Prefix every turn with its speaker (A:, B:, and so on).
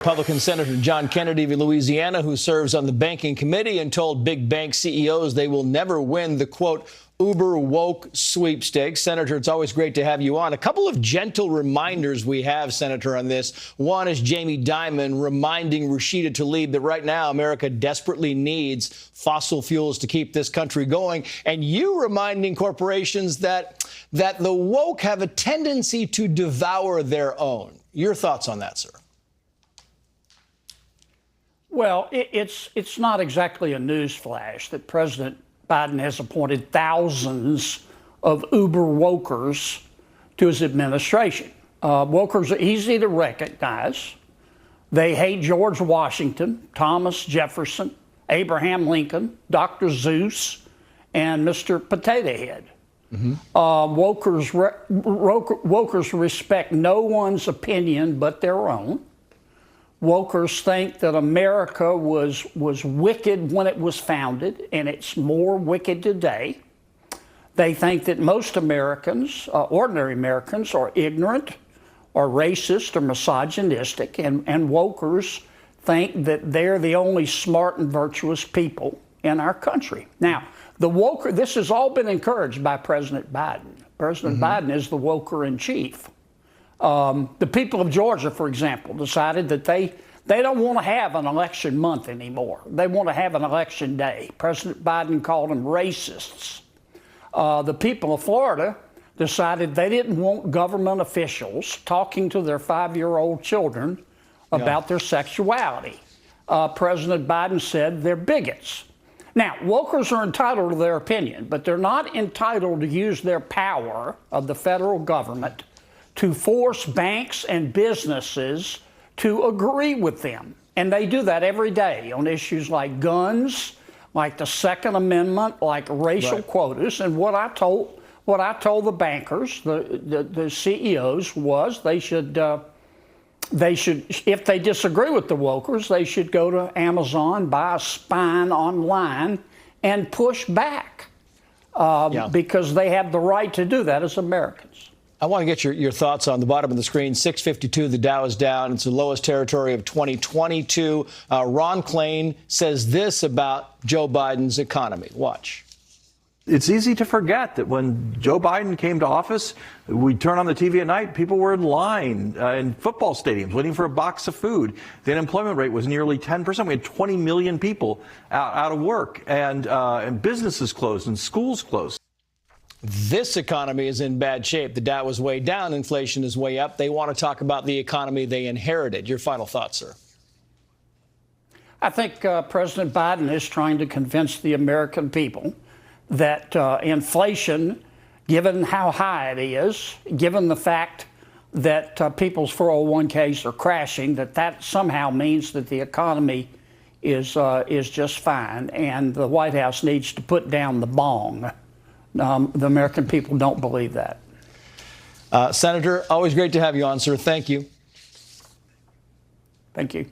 A: Republican Senator John Kennedy of Louisiana, who serves on the banking committee, and told big bank CEOs they will never win the, quote, uber woke sweepstakes. Senator, it's always great to have you on. A couple of gentle reminders we have, Senator, on this. One is Jamie Dimon reminding Rashida Tlaib that right now America desperately needs fossil fuels to keep this country going. And you reminding corporations that the woke have a tendency to devour their own. Your thoughts on that, sir?
B: Well, it's not exactly a news flash that President Biden has appointed thousands of uber wokers to his administration. Wokers are easy to recognize. They hate George Washington, Thomas Jefferson, Abraham Lincoln, Dr. Seuss, and Mr. Potato Head. Mm-hmm. Wokers respect no one's opinion but their own. Wokers think that America was wicked when it was founded, and it's more wicked today. They think that most Americans, ordinary Americans, are ignorant or racist or misogynistic, and wokers think that they're the only smart and virtuous people in our country. Now, this has all been encouraged by President Biden. President Biden is the woker in chief. The people of Georgia, for example, decided that they don't want to have an election month anymore. They want to have an election day. President Biden called them racists. The people of Florida decided they didn't want government officials talking to their 5-year-old children about their sexuality. President Biden said they're bigots. Now, wokers are entitled to their opinion, but they're not entitled to use their power of the federal government to force banks and businesses to agree with them. And they do that every day on issues like guns, like the Second Amendment, like racial quotas. And what I told the bankers, the CEOs, was they should, if they disagree with the wokers, they should go to Amazon, buy a spine online, and push back because they have the right to do that as Americans.
A: I want to get your thoughts on the bottom of the screen. 652, the Dow is down. It's the lowest territory of 2022. Ron Klain says this about Joe Biden's economy. Watch.
C: It's easy to forget that when Joe Biden came to office, we'd turn on the TV at night, people were in line in football stadiums waiting for a box of food. The unemployment rate was nearly 10%. We had 20 million people out of work, and businesses closed and schools closed.
A: This economy is in bad shape. The Dow is way down. Inflation is way up. They want to talk about the economy they inherited. Your final thoughts, sir?
B: I think President Biden is trying to convince the American people that inflation, given how high it is, given the fact that people's 401ks are crashing, that somehow means that the economy is just fine, and the White House needs to put down the bong. The American people don't believe that.
A: Senator, always great to have you on, sir. Thank you.
B: Thank you.